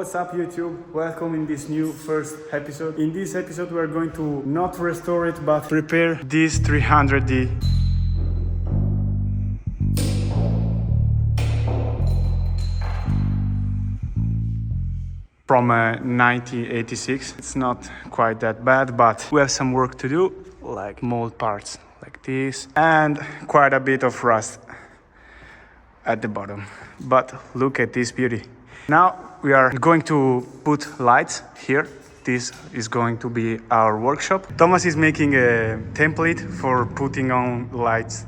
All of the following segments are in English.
What's up YouTube? Welcome in this new first episode. In this episode we are going to not restore it but repair this 300D. From 1986. It's not quite that bad, but we have some work to do, like mold parts like this and quite a bit of rust at the bottom. But look at this beauty. Now we are going to put lights here. This is going to be our workshop. Thomas is making a template for putting on lights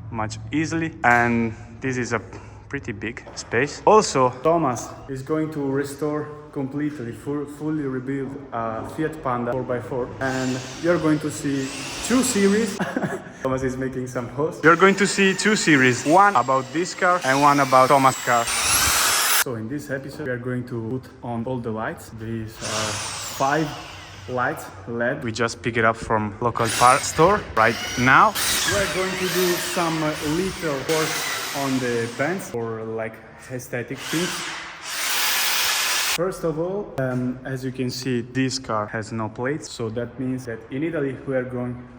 much easily, and this is a pretty big space. Also, Thomas is going to restore completely, fully rebuild a Fiat Panda 4x4, and you're going to see two series. Thomas is making some hosts. You're going to see two series, one about this car and one about Thomas' car. So in this episode, we are going to put on all the lights. These are 5 lights LED. We just pick it up from local parts store right now. We're going to do some little work on the pants for like aesthetic things. First of all, as you can see, this car has no plates, so that means that in Italy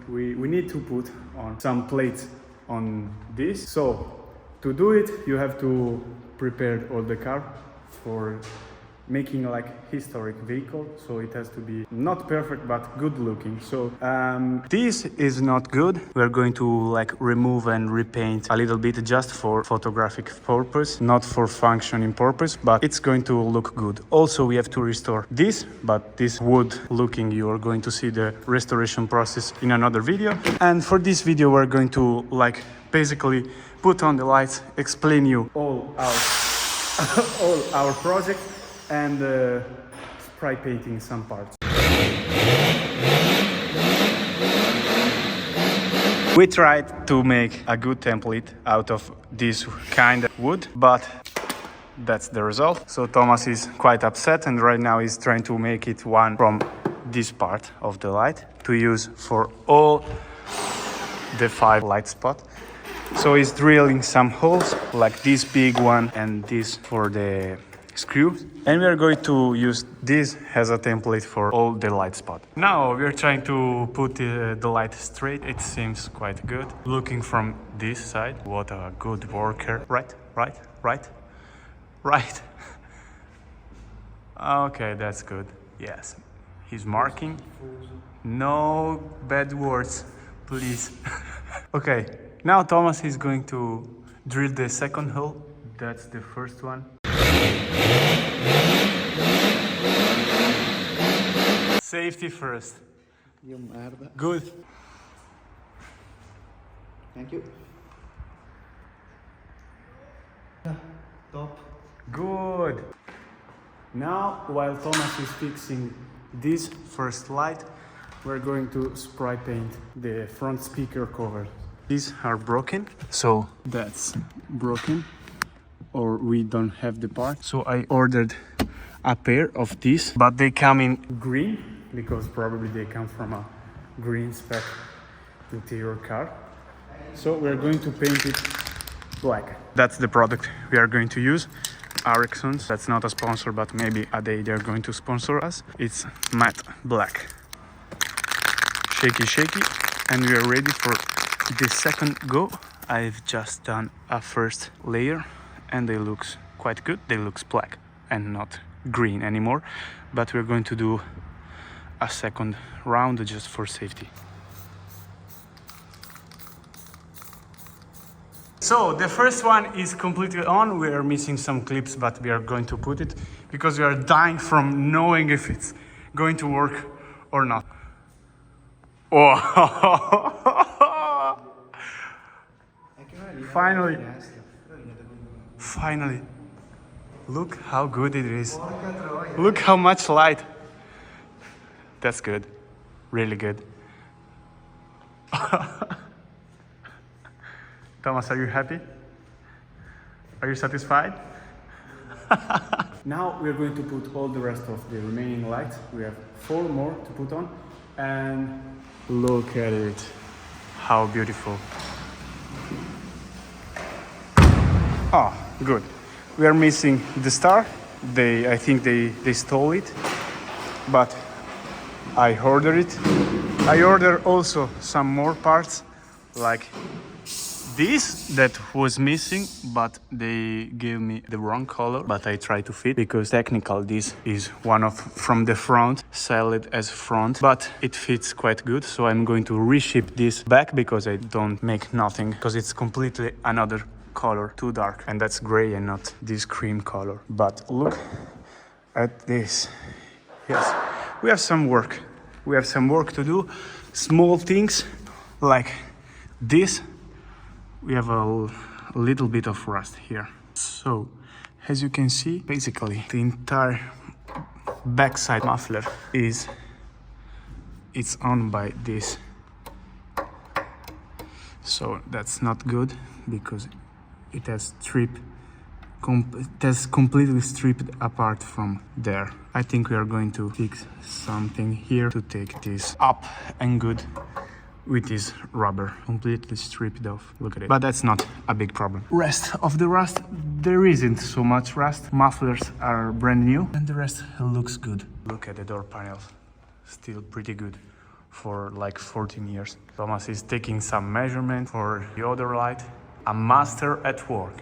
we need to put on some plates on this. So to do it, you have to prepare all the car for making like historic vehicle, so it has to be not perfect but good looking. So this is not good. We're going to like remove and repaint a little bit just for photographic purpose, not for functioning purpose, but it's going to look good. Also we have to restore this, but this wood looking, you are going to see the restoration process in another video. And for this video we're going to like basically put on the lights, explain you all our project, and spray painting some parts. We tried to make a good template out of this kind of wood, but that's the result. So Thomas is quite upset, and right now he's trying to make it one from this part of the light to use for all the 5 light spots. So he's drilling some holes like this big one and this for the screws, and we are going to use this as a template for all the light spot. Now we are trying to put the light straight. It seems quite good looking from this side. What a good worker. Right. Okay, that's good. Yes, he's marking. No bad words, please. Okay, now Thomas is going to drill the second hole. That's the first one. Safety first. You merda. Good. Thank you. Top. Good. Now, while Thomas is fixing this first light, we're going to spray paint the front speaker cover. These are broken, so that's broken, or we don't have the part. So I ordered a pair of these, but they come in green because probably they come from a green spec interior car. So we're going to paint it black. That's the product we are going to use. Ericsson's, that's not a sponsor, but maybe a day they're going to sponsor us. It's matte black. Shaky, and we are ready for the second go. I've just done a first layer and they look quite good. They look black and not green anymore, but we're going to do a second round just for safety. So the first one is completely on. We are missing some clips, but we are going to put it because we are dying from knowing if it's going to work or not. Oh. Finally. Look how good it is. Look how much light. That's good. Really good. Thomas, are you happy? Are you satisfied? Now we're going to put all the rest of the remaining lights. We have 4 more to put on, and look at it. How beautiful. Oh, good. We are missing the star. I think they stole it, but I ordered it. I ordered also some more parts, like this that was missing, but they gave me the wrong color, but I try to fit because technical this is one of from the front, sell it as front, but it fits quite good. So I'm going to reship this back because I don't make nothing, because it's completely another color, too dark, and that's gray and not this cream color. But look at this. Yes, we have some work. We have some work to do. Small things like this. We have a little bit of rust here. So, as you can see, basically the entire backside muffler it's on by this. So that's not good because it has completely stripped apart from there. I think we are going to fix something here to take this up and good with this rubber completely stripped off. Look at it. But that's not a big problem. Rest of the rust, there isn't so much rust. Mufflers are brand new and the rest looks good. Look at the door panels, still pretty good for like 14 years. Thomas is taking some measurement for the other light. A master at work.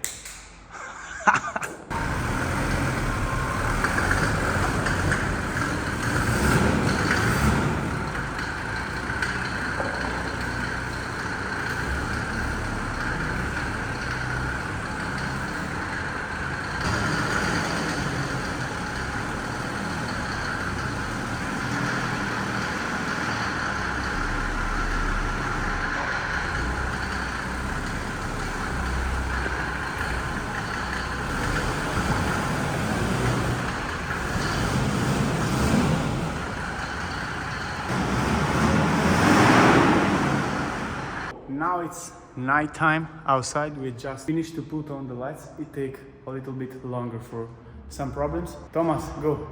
Now it's nighttime outside. We just finished to put on the lights. It takes a little bit longer for some problems. Thomas, go.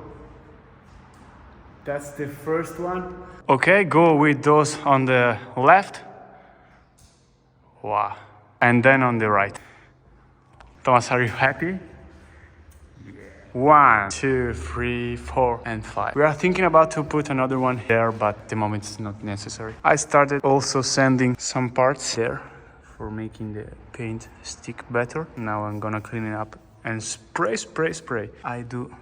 That's the first one. Okay, go with those on the left. Wow. And then on the right. Thomas, are you happy? 1, 2, 3, 4, and 5. We are thinking about to put another one there, but at the moment it's not necessary. I started also sanding some parts there for making the paint stick better. Now I'm gonna clean it up and spray. I do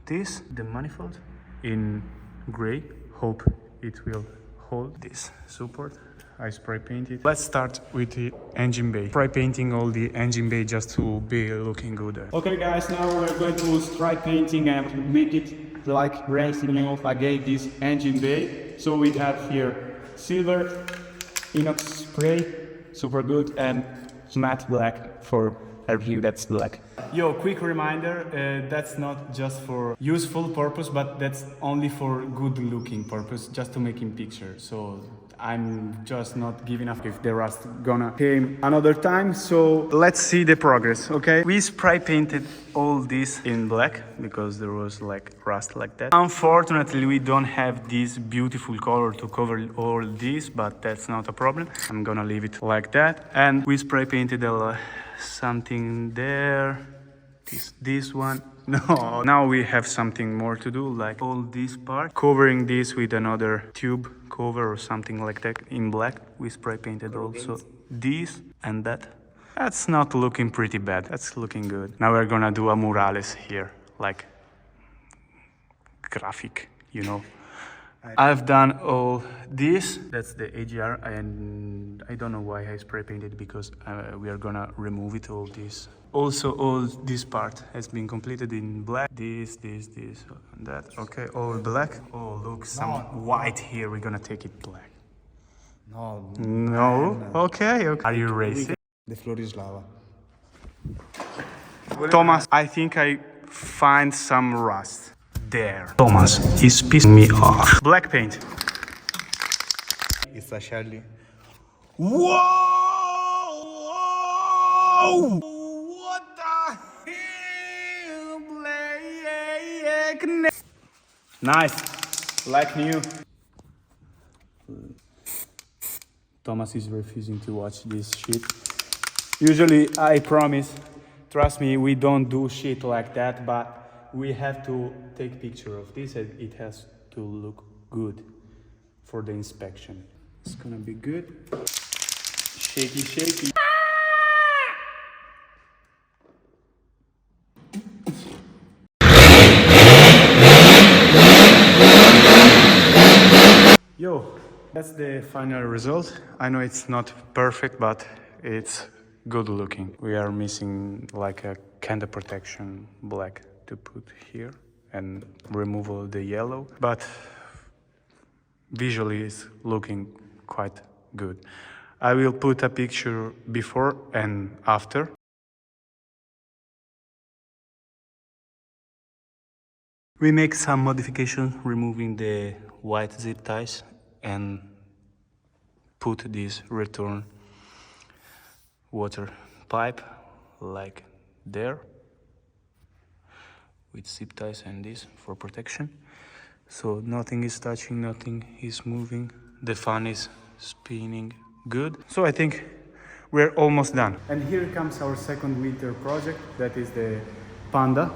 this, the manifold, in gray. Hope it will hold this support. I spray paint it. Let's start with the engine bay. Spray painting all the engine bay just to be looking good. Okay guys, now we're going to spray painting and make it like racing off again this engine bay. So we have here silver inox spray, super good, and matte black for everything that's black. Yo, quick reminder, that's not just for useful purpose, but that's only for good looking purpose, just to making picture. So I'm just not giving up if the rust gonna came another time. So let's see the progress, okay? We spray painted all this in black because there was like rust like that. Unfortunately, we don't have this beautiful color to cover all this, but that's not a problem. I'm gonna leave it like that. And we spray painted something there. This one. No, now we have something more to do, like all this part, covering this with another tube cover or something like that in black. We spray painted also this and that. That's not looking pretty bad. That's looking good. Now we're gonna do a murales here, like graphic, you know. I've done all this. That's the AGR, and I don't know why I spray painted because we are gonna remove it, all this. Also, all this part has been completed in black. This, and that. Okay, all black. Oh, look, some white here. We're gonna take it black. No. Okay. Are you racing? The floor is lava. Thomas, I think I find some rust there. Thomas is pissing me off. Black paint. It's a Charlie. Whoa! What the hell? Black. Nice. Like new. Thomas is refusing to watch this shit. Usually, I promise, trust me, we don't do shit like that, but we have to take picture of this and it has to look good for the inspection. It's gonna be good. Shaky, shaky. Yo, that's the final result. I know it's not perfect, but it's good looking. We are missing like a kind of protection black to put here and remove all the yellow, but visually it's looking quite good. I will put a picture before and after. We make some modifications, removing the white zip ties and put this return water pipe like there with zip ties and this for protection. So nothing is touching, nothing is moving. The fan is spinning good. So I think we're almost done. And here comes our second winter project, that is the Panda.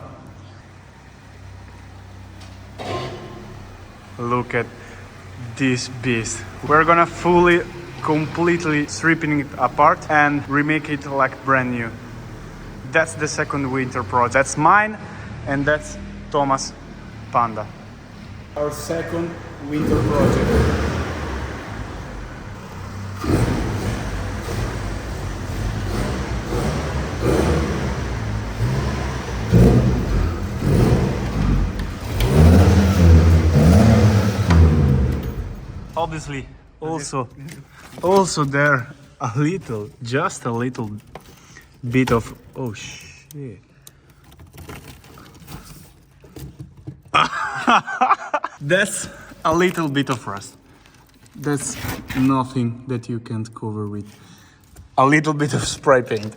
Look at this beast. We're gonna completely stripping it apart and remake it like brand new. That's the second winter project. That's mine and that's Thomas' Panda. Our second winter project. Obviously, also there just a little bit of, oh shit. That's a little bit of rust. That's nothing that you can't cover with a little bit of spray paint.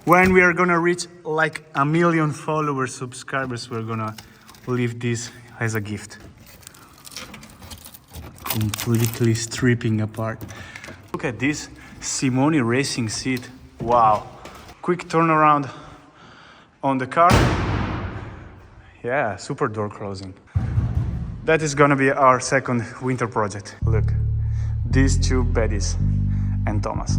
When we are gonna reach like 1 million followers, subscribers, we're gonna leave this as a gift. Completely stripping apart. Look at this Simone racing seat. Wow. Quick turnaround on the car. Yeah, super door closing. That is gonna be our second winter project. Look, these two baddies and Thomas.